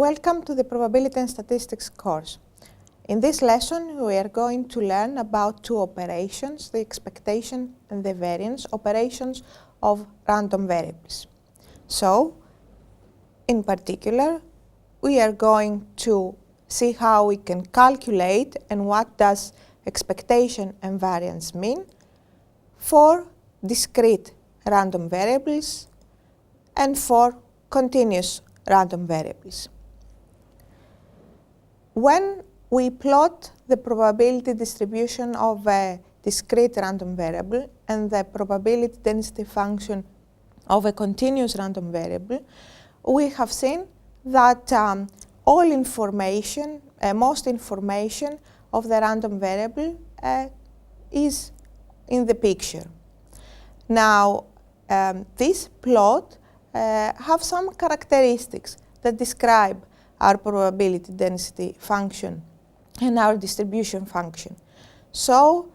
Welcome to the Probability and Statistics course. In this lesson, we are going to learn about two operations, the expectation and the variance operations of random variables. So, in particular, we are going to see how we can calculate and what does expectation and variance mean for discrete random variables and for continuous random variables. When we plot the probability distribution of a discrete random variable and the probability density function of a continuous random variable, we have seen that all information, most information of the random variable is in the picture. Now, this plot have some characteristics that describe our probability density function and our distribution function. So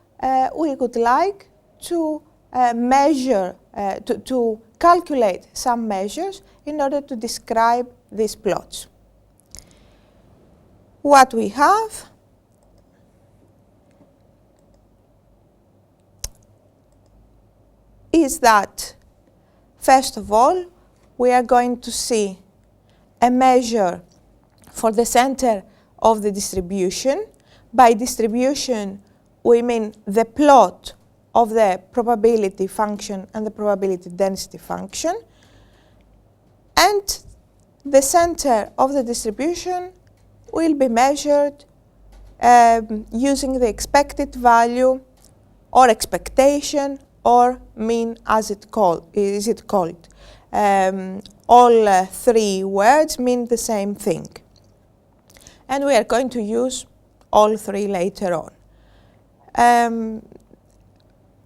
we would like to to calculate some measures in order to describe these plots. What we have is that, first of all, we are going to see a measure for the center of the distribution. By distribution, we mean the plot of the probability function and the probability density function. And the center of the distribution will be measured using the expected value or expectation or mean as it called. All three words mean the same thing. And we are going to use all three later on.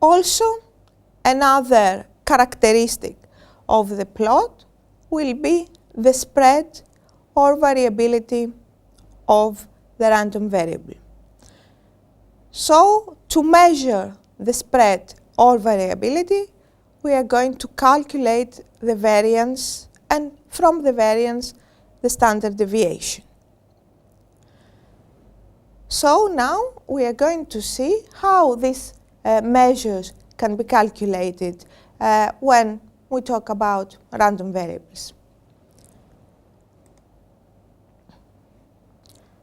Also, another characteristic of the plot will be the spread or variability of the random variable. So, to measure the spread or variability, we are going to calculate the variance and from the variance the standard deviation. So now we are going to see how these measures can be calculated when we talk about random variables.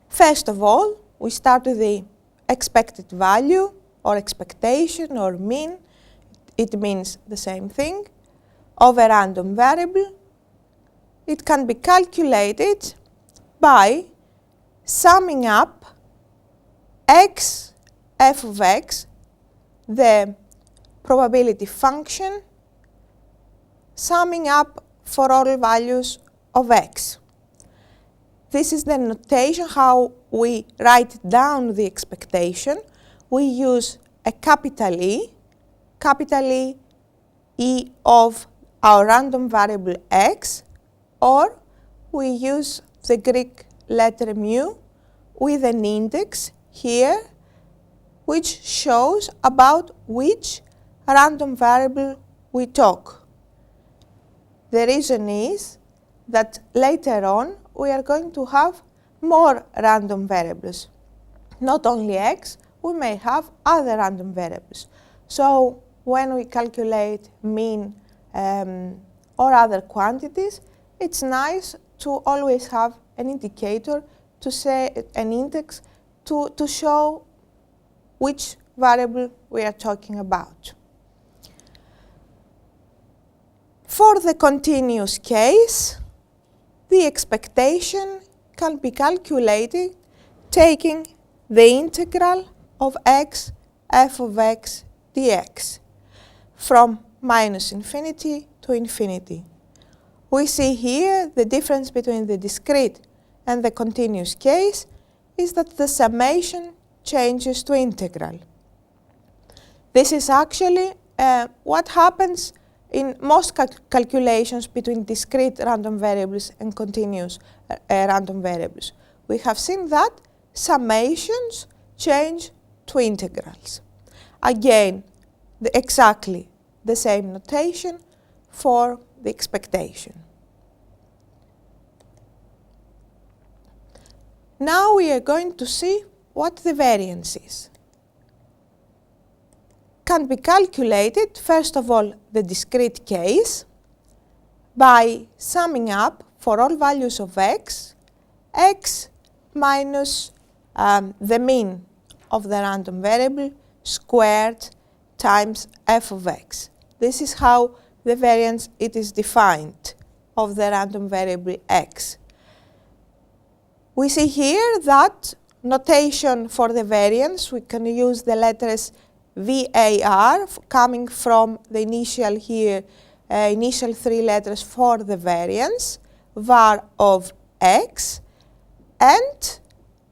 First of all, we start with the expected value or expectation or mean. It means the same thing of a random variable. It can be calculated by summing up x, f of x, the probability function, summing up for all values of x. This is the notation how we write down the expectation. We use a capital E of our random variable x, or we use the Greek letter mu with an index here, which shows about which random variable we talk. The reason is that later on we are going to have more random variables. Not only x, we may have other random variables. So when we calculate mean or other quantities, it's nice to always have an indicator, to say an index, to show which variable we are talking about. For the continuous case, the expectation can be calculated taking the integral of x, f of x dx from minus infinity to infinity. We see here the difference between the discrete and the continuous case is that the summation changes to integral. This is actually what happens in most calculations between discrete random variables and continuous random variables. We have seen that summations change to integrals. Again, exactly the same notation for the expectation. Now we are going to see what the variance is. Can be calculated, first of all, the discrete case by summing up for all values of x minus the mean of the random variable squared times f of x. This is how the variance it is defined of the random variable x. We see here that notation for the variance, we can use the letters VAR coming from the initial here, initial three letters for the variance, var of x, and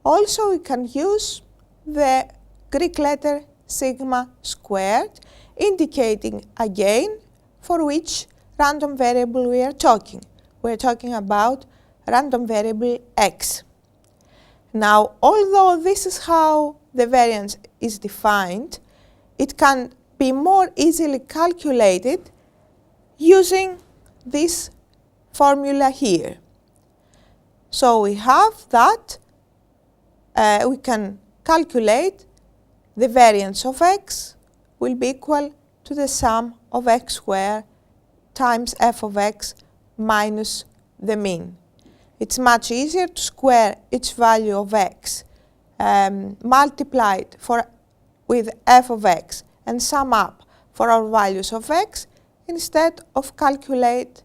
also we can use the Greek letter sigma squared, indicating again for which random variable we are talking. We are talking about random variable x. Now, although this is how the variance is defined, it can be more easily calculated using this formula here. So we have that we can calculate the variance of x will be equal to the sum of x squared times f of x minus the mean. It's much easier to square each value of x multiplied with f of x and sum up for all values of x instead of calculate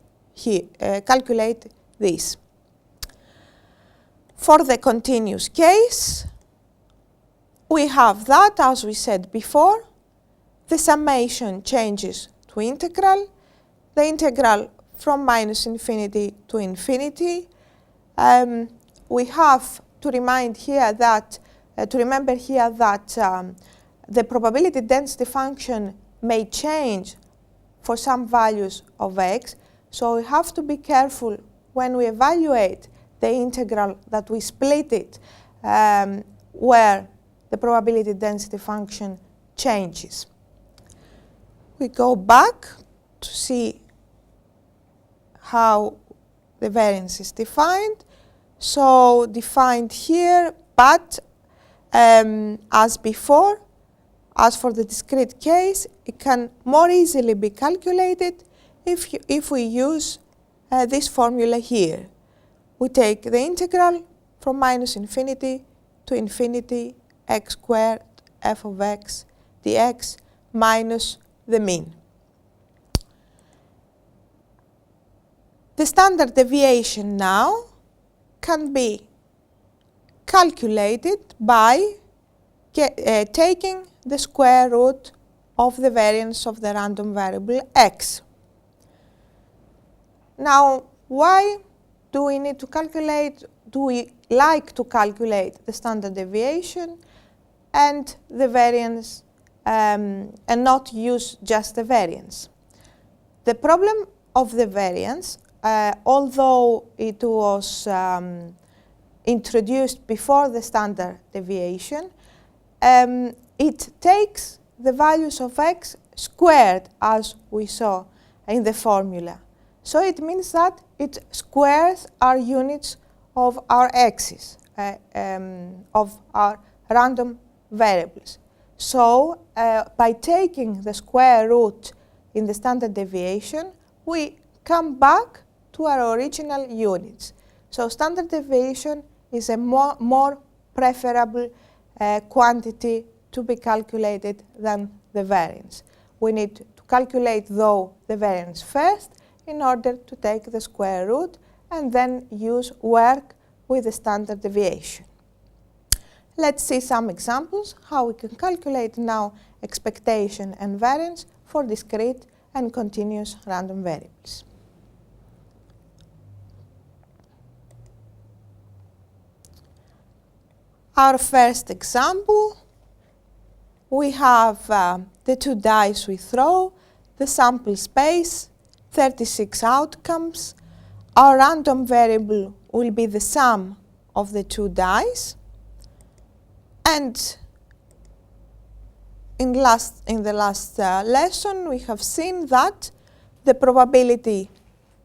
this. For the continuous case, we have that, as we said before, the summation changes to integral, the integral from minus infinity to infinity. We have to remember here that the probability density function may change for some values of x, so we have to be careful when we evaluate the integral that we split it where the probability density function changes. We go back to see how the variance is defined. So defined here, but as before, as for the discrete case, it can more easily be calculated if we use this formula here. We take the integral from minus infinity to infinity x squared f of x dx minus the mean. The standard deviation now can be calculated by taking the square root of the variance of the random variable x. Now, why do we need to calculate, do we like to calculate the standard deviation and the variance and not use just the variance? The problem of the variance, although it was introduced before the standard deviation, it takes the values of x squared, as we saw in the formula. So it means that it squares our units of our x's, of our random variables. So by taking the square root in the standard deviation, we come back to our original units. So standard deviation is a more preferable quantity to be calculated than the variance. We need to calculate, though, the variance first in order to take the square root and then work with the standard deviation. Let's see some examples how we can calculate now expectation and variance for discrete and continuous random variables. Our first example, we have the two dice we throw, the sample space, 36 outcomes. Our random variable will be the sum of the two dice. And in the last lesson, we have seen that the probability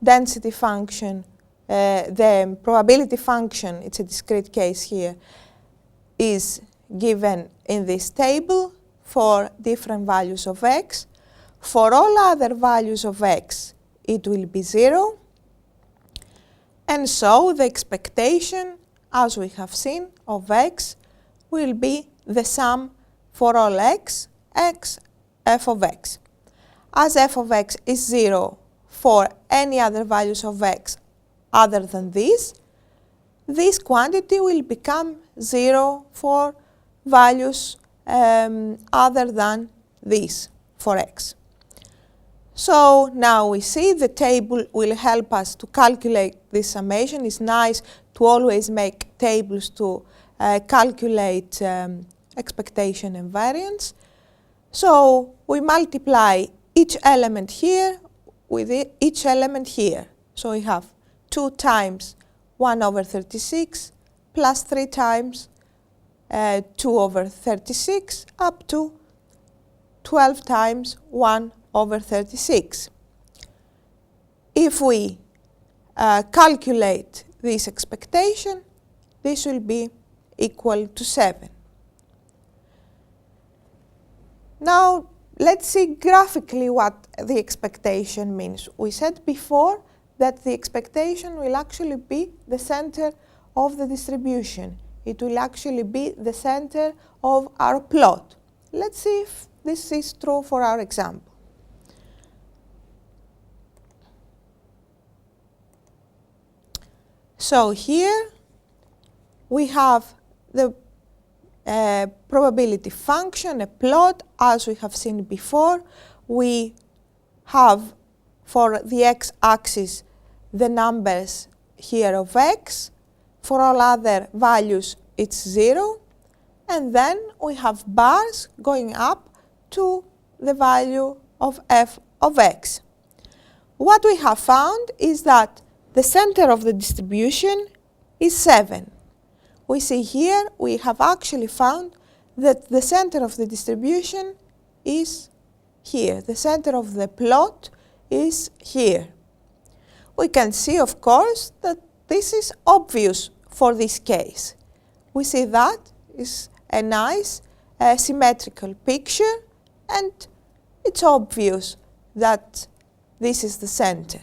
density function the probability function, it's a discrete case here, is given in this table for different values of x. For all other values of x, it will be 0. And so the expectation, as we have seen, of x will be the sum for all x, f of x. As f of x is 0 for any other values of x other than this quantity will become 0 for values other than this for x. So now we see the table will help us to calculate this summation. It's nice to always make tables to calculate expectation and variance. So we multiply each element here with each element here. So we have 2 times 1 over 36 plus 3 times 2 over 36 up to 12 times 1 over 36. If we calculate this expectation, this will be equal to 7. Now let's see graphically what the expectation means. We said before that the expectation will actually be the center of the distribution. It will actually be the center of our plot. Let's see if this is true for our example. So here we have the probability function, a plot, as we have seen before. We have for the x-axis the numbers here of x. For all other values it's 0. And then we have bars going up to the value of f of x. What we have found is that the center of the distribution is 7. We see here we have actually found that the center of the distribution is here. The center of the plot is here. We can see, of course, that this is obvious for this case. We see that is a nice symmetrical picture, and it's obvious that this is the center.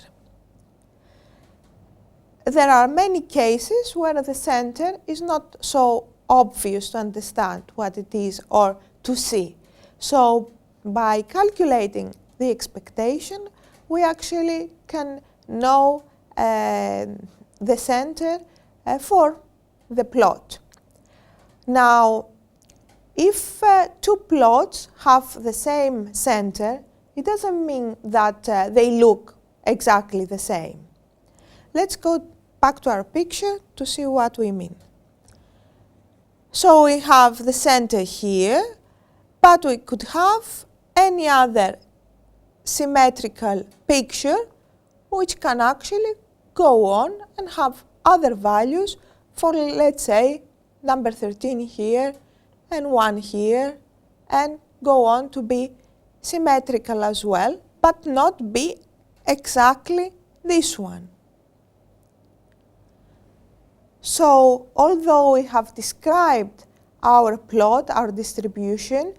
There are many cases where the center is not so obvious to understand what it is or to see. So by calculating the expectation, we actually can know the center for the plot. Now, if two plots have the same center, it doesn't mean that they look exactly the same. Let's go back to our picture to see what we mean. So we have the center here, but we could have any other symmetrical picture which can actually go on and have other values for, let's say, number 13 here and 1 here, and go on to be symmetrical as well, but not be exactly this one. So although we have described our plot, our distribution,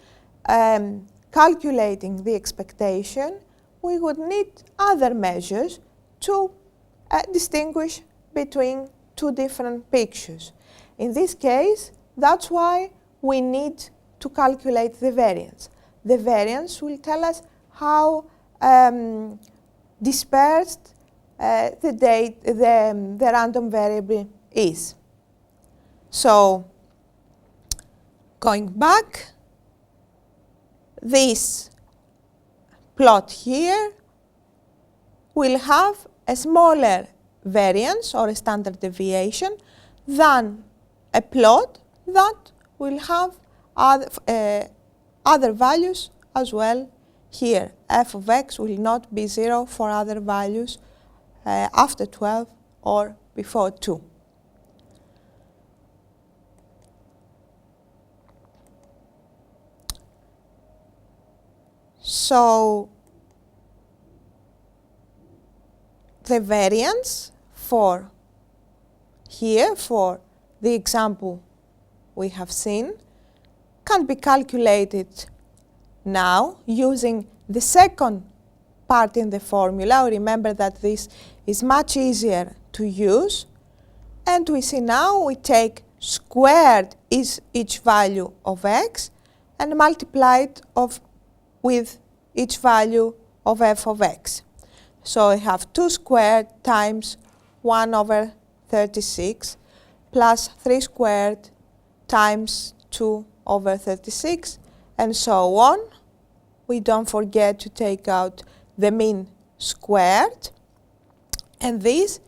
calculating the expectation, we would need other measures to distinguish between two different pictures. In this case, that's why we need to calculate the variance. The variance will tell us how dispersed the random variable is. So, going back, this plot here will have a smaller variance or a standard deviation than a plot that will have other values as well here. F of x will not be 0 for other values after 12 or before 2. So the variance for here for the example we have seen can be calculated now using the second part in the formula. Remember that this is much easier to use. And we see now we take squared each value of x and multiply it with each value of f of x. So we have 2 squared times 1 over 36 plus 3 squared times 2 over 36 and so on. We don't forget to take out the mean squared, and this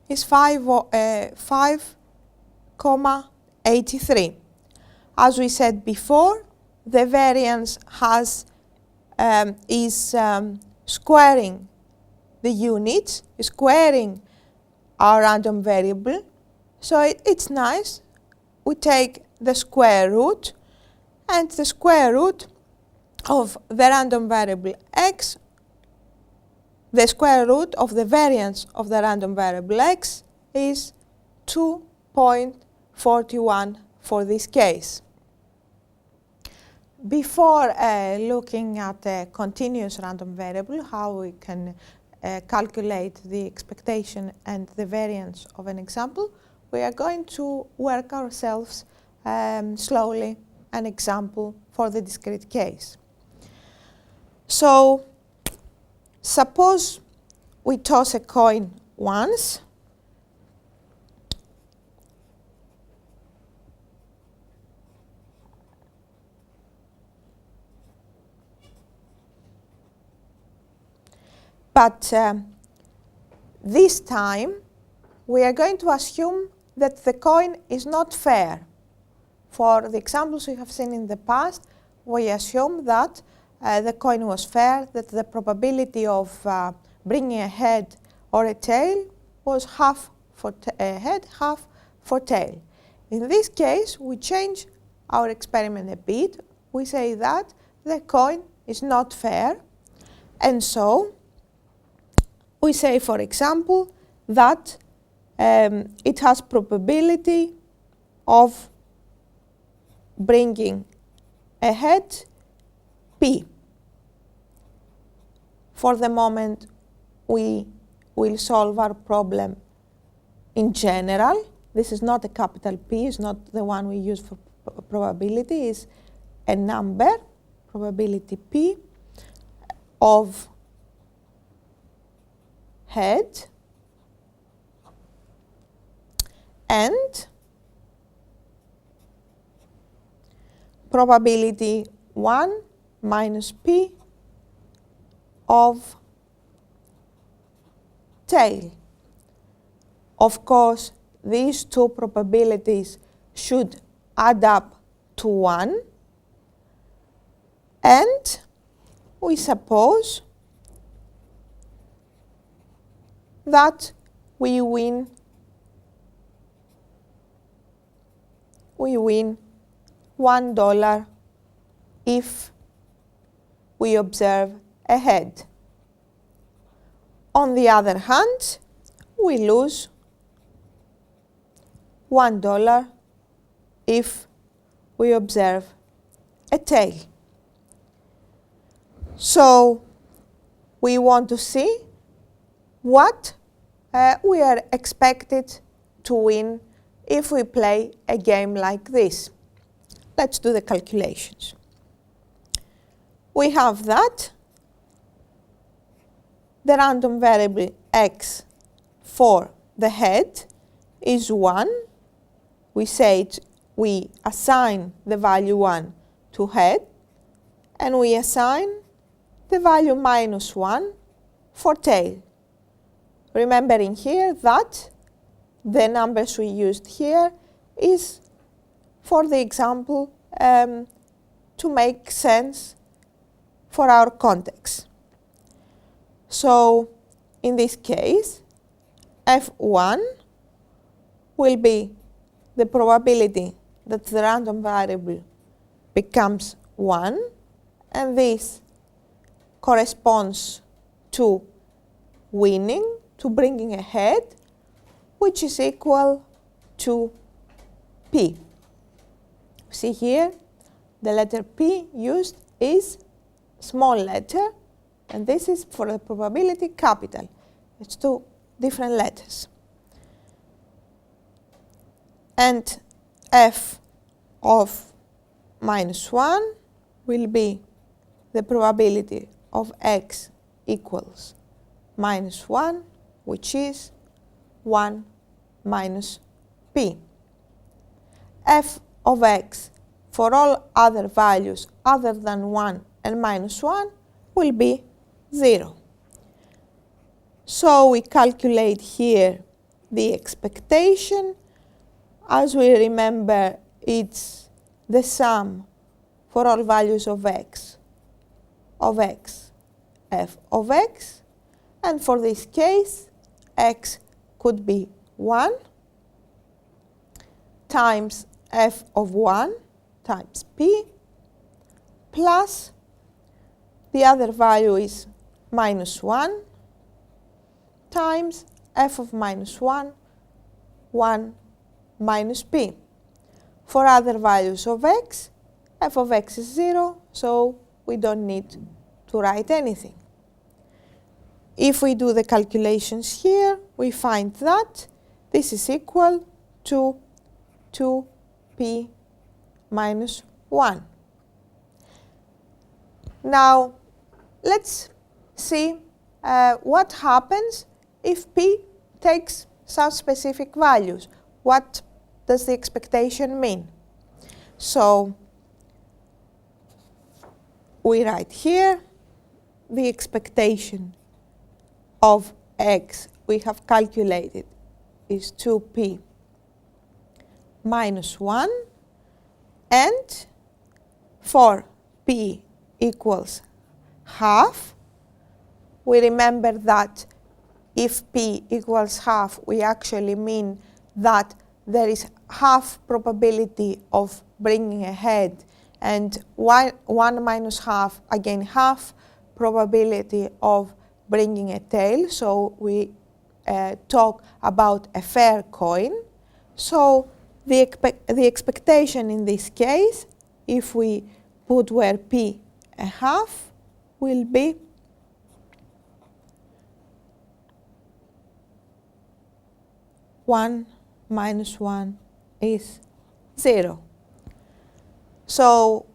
is 5,83. As we said before, the variance is squaring the units, squaring our random variable. So it's nice. We take the square root, and the square root of the random variable x, the square root of the variance of the random variable x is 2.41 for this case. Before looking at a continuous random variable, how we can calculate the expectation and the variance of an example, we are going to work ourselves slowly an example for the discrete case. So suppose we toss a coin once, but this time we are going to assume that the coin is not fair. For the examples we have seen in the past, we assume that the coin was fair, that the probability of bringing a head or a tail was half for head, half for tail. In this case, we change our experiment a bit. We say that the coin is not fair, and so we say, for example, that it has probability of bringing a head P. For the moment, we will solve our problem in general. This is not a capital P, it's not the one we use for probability, it's a number, probability P of head and probability 1 minus P of tail. Of course, these two probabilities should add up to 1, and we suppose that we win $1 if we observe a head. On the other hand, we lose $1 if we observe a tail. So we want to see what we are expected to win if we play a game like this. Let's do the calculations. We have that the random variable x for the head is 1. We assign the value 1 to head, and we assign the value -1 for tail. Remembering here that the numbers we used here is for the example to make sense for our context. So in this case, f1 will be the probability that the random variable becomes 1, and this corresponds to winning, to bringing a head, which is equal 2p. See here, the letter p used is small letter, and this is for the probability capital. It's two different letters. And f of minus 1 will be the probability of x equals minus 1, which is 1 minus p. F of x for all other values other than 1 and minus 1 will be 0. So we calculate here the expectation. As we remember, it's the sum for all values of x, f of x, and for this case, x could be 1 times f of 1 times p, plus the other value is minus 1 times f of minus 1, 1 minus p. For other values of x, f of x is 0, so we don't need to write anything. If we do the calculations here, we find that this is equal to 2p minus 1. Now, let's see what happens if p takes some specific values. What does the expectation mean? So, we write here the expectation of x we have calculated is 2p minus 1, and for p equals half, we remember that if p equals half, we actually mean that there is half probability of bringing a head, and 1 minus half, again half probability of bringing a tail. So we talk about a fair coin. So the expectation in this case, if we put where p a half, will be one minus 1 is 0. So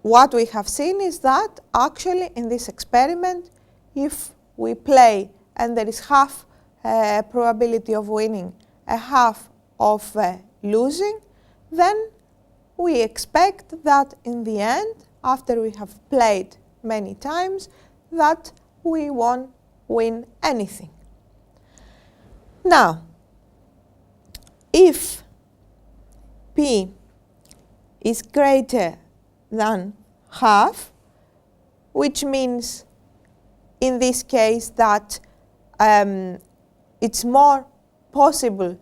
what we have seen is that actually in this experiment, if we play and there is half probability of winning, a half of losing, then we expect that in the end, after we have played many times, that we won't win anything. Now, if p is greater than half, which means in this case that it's more possible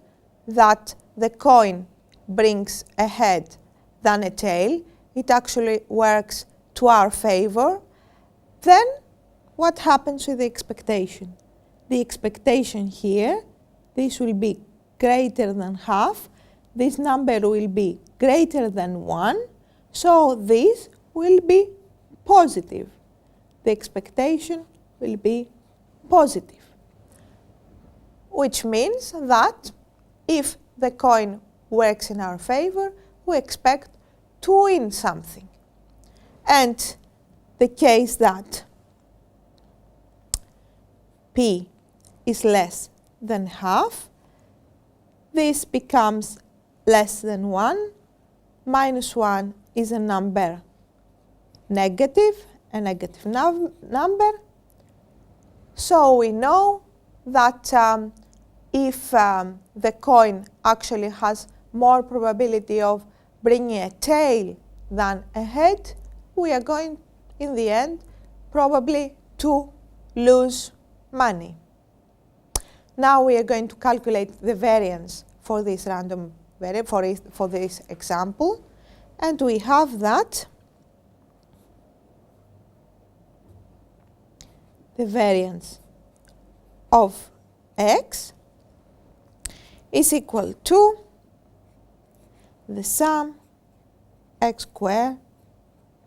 that the coin brings a head than a tail, it actually works to our favor, then what happens with the expectation? The expectation here, this will be greater than half, this number will be greater than 1, so this will be positive. The expectation will be positive, which means that if the coin works in our favor, we expect to win something. And the case that p is less than half, this becomes less than 1. Minus 1 is a number negative, a negative number. So we know that if the coin actually has more probability of bringing a tail than a head, we are going, in the end, probably to lose money. Now we are going to calculate the variance for this random variable, for this example, and we have that the variance of x is equal to the sum x squared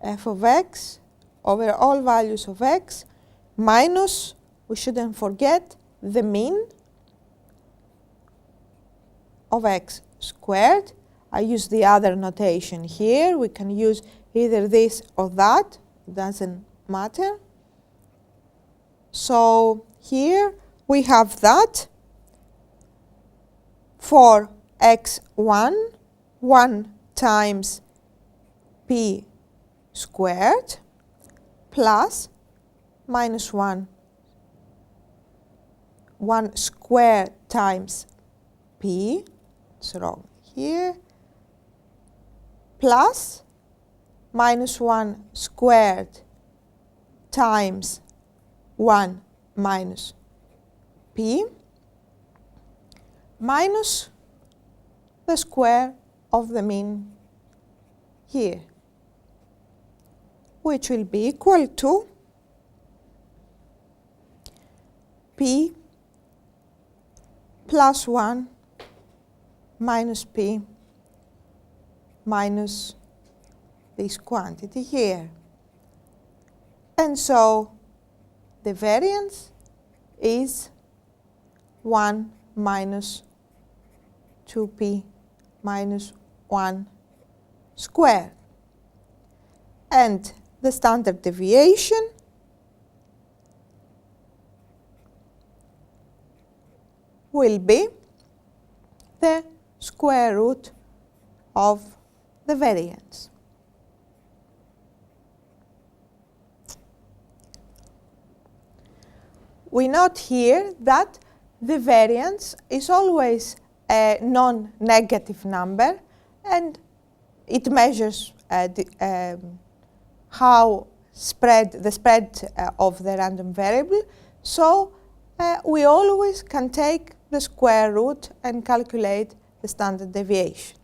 f of x over all values of x minus, we shouldn't forget, the mean of x squared. I use the other notation here. We can use either this or that. It doesn't matter. So here we have that for x1, 1 times p squared plus minus 1 squared times p, it's wrong here, plus minus 1 squared times 1 minus p minus the square of the mean here, which will be equal to p plus 1 minus p minus this quantity here. And so the variance is 1 minus 2p minus 1 squared. And the standard deviation will be the square root of the variance. We note here that the variance is always a non-negative number, and it measures how the spread of the random variable. So we always can take the square root and calculate the standard deviation.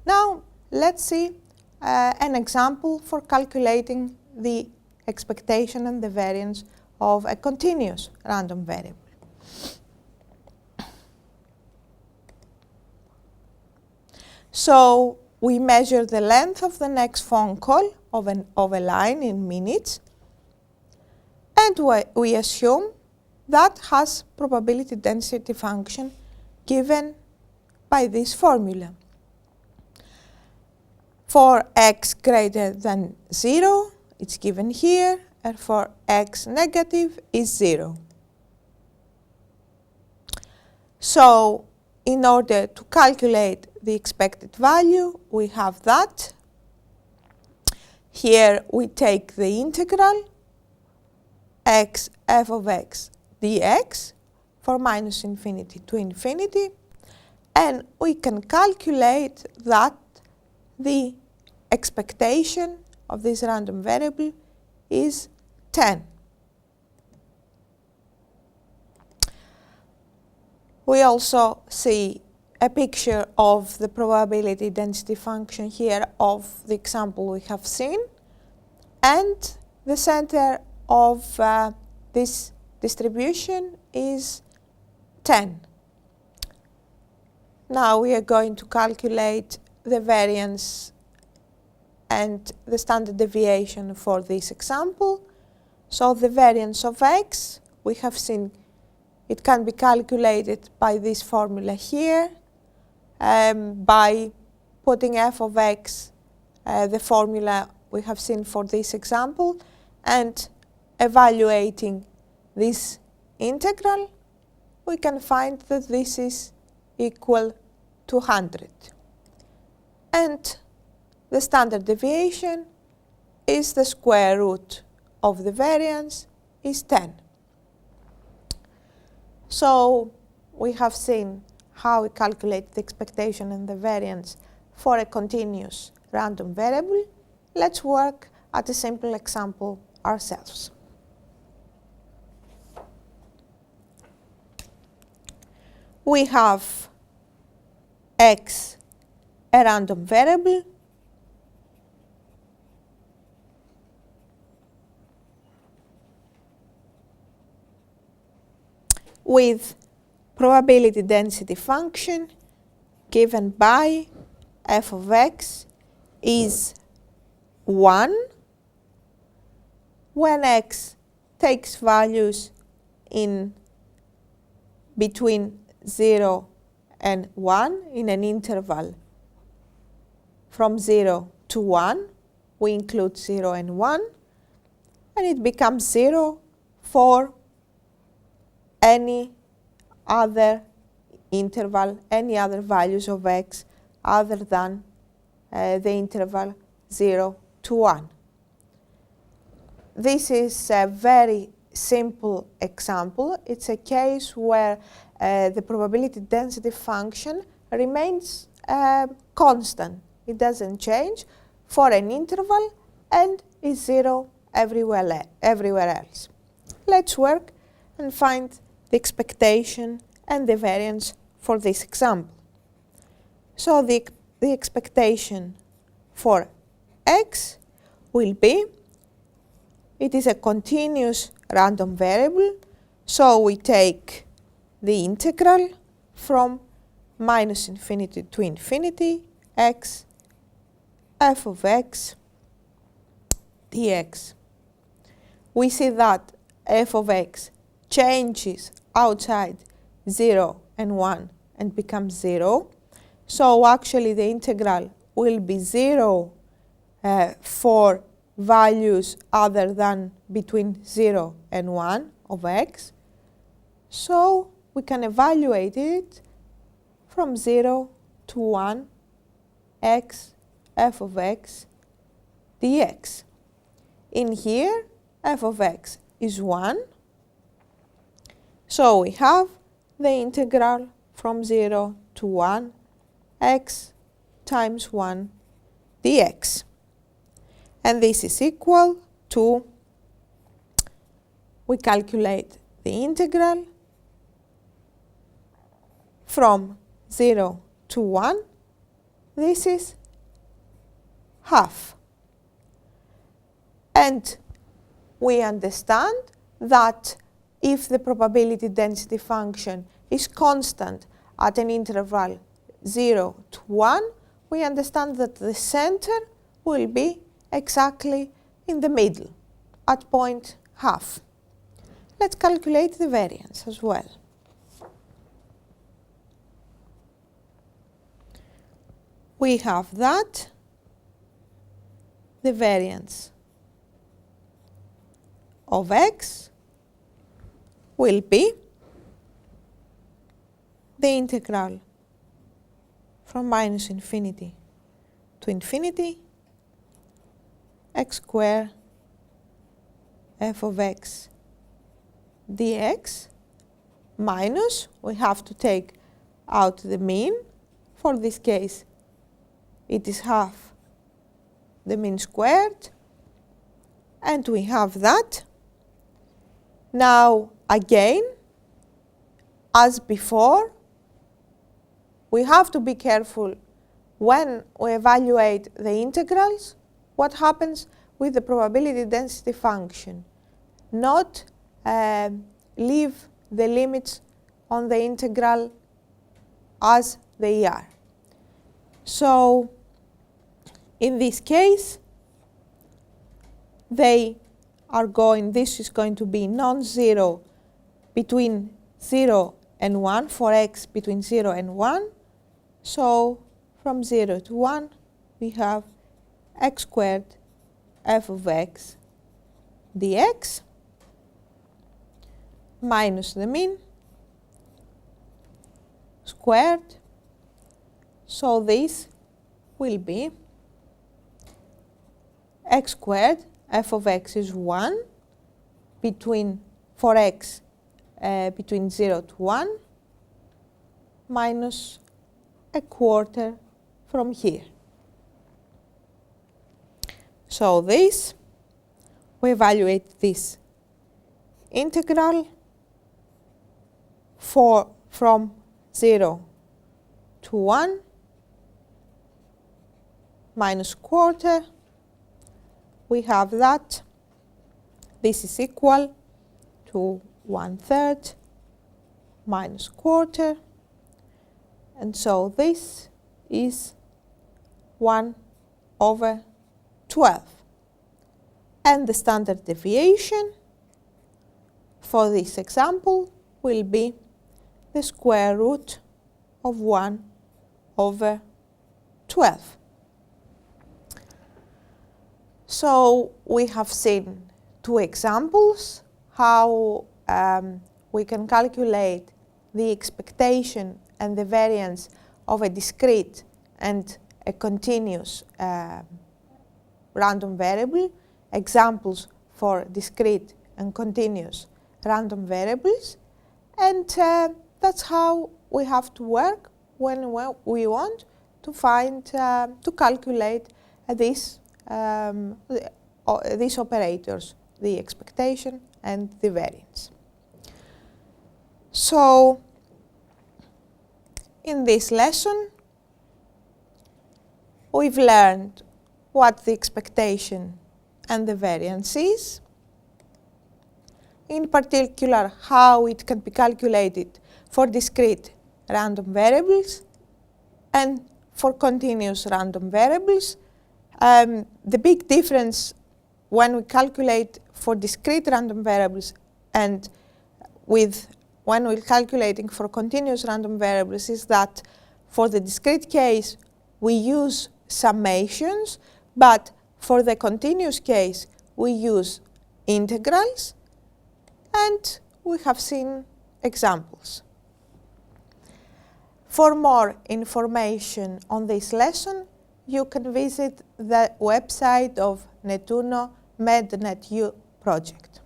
Now let's see an example for calculating the expectation and the variance of a continuous random variable. So we measure the length of the next phone call of a line in minutes, and we assume that has probability density function given by this formula. For x greater than 0, it's given here, and for x negative is 0. So in order to calculate the expected value, we have that. Here we take the integral x f of x dx for minus infinity to infinity, and we can calculate that the expectation of this random variable is 10. We also see a picture of the probability density function here of the example we have seen, and the center of this distribution is 10. Now we are going to calculate the variance and the standard deviation for this example. So the variance of x, we have seen it can be calculated by this formula here, by putting f of x, the formula we have seen for this example, and evaluating this integral, we can find that this is equal to 100. And the standard deviation is the square root of the variance is 10. So we have seen how we calculate the expectation and the variance for a continuous random variable. Let's work at a simple example ourselves. We have x, a random variable, with probability density function given by f of x is 1 when x takes values in between 0 and 1 in an interval from 0 to 1. We include 0 and 1, and it becomes 0 for any other interval, any other values of x other than the interval 0 to 1. This is a very simple example. It's a case where the probability density function remains constant. It doesn't change for an interval and is 0 everywhere else. Let's work and find the expectation and the variance for this example. So the expectation for x will be, it is a continuous random variable, so we take the integral from minus infinity to infinity x f of x dx. We see that f of x changes outside 0 and 1 and becomes 0. So actually the integral will be 0 for values other than between 0 and 1 of x. So we can evaluate it from 0 to 1 x f of x dx. In here, f of x is 1. So we have the integral from 0 to 1 x times 1 dx. And this is equal to, we calculate the integral from 0 to 1. This is half. And we understand that if the probability density function is constant at an interval 0 to 1, we understand that the center will be exactly in the middle, at point half. Let's calculate the variance as well. We have that the variance of x will be the integral from minus infinity to infinity x squared f of x dx minus, we have to take out the mean. For this case, it is half the mean squared, and we have that. Now again, as before, we have to be careful when we evaluate the integrals, what happens with the probability density function. Not leave the limits on the integral as they are. So in this case, this is going to be non-zero between 0 and 1 for x between 0 and 1. So from 0 to 1, we have x squared f of x dx minus the mean squared. So this will be x squared f of x is 1 for x between 0 to 1 minus a quarter from here. So this, we evaluate this integral from 0 to 1 minus quarter. We have that this is equal to 1/3 minus quarter, and so this is 1/12. And the standard deviation for this example will be the square root of 1/12. So we have seen two examples how we can calculate the expectation and the variance of a discrete and a continuous random variable, examples for discrete and continuous random variables, and that's how we have to work when we want to find, to calculate these operators, the expectation and the variance. So, in this lesson, we've learned what the expectation and the variance is, in particular how it can be calculated for discrete random variables and for continuous random variables. The big difference when we calculate for discrete random variables and when we're calculating for continuous random variables is that for the discrete case we use summations, but for the continuous case we use integrals, and we have seen examples. For more information on this lesson, you can visit the website of Netuno MedNetU project.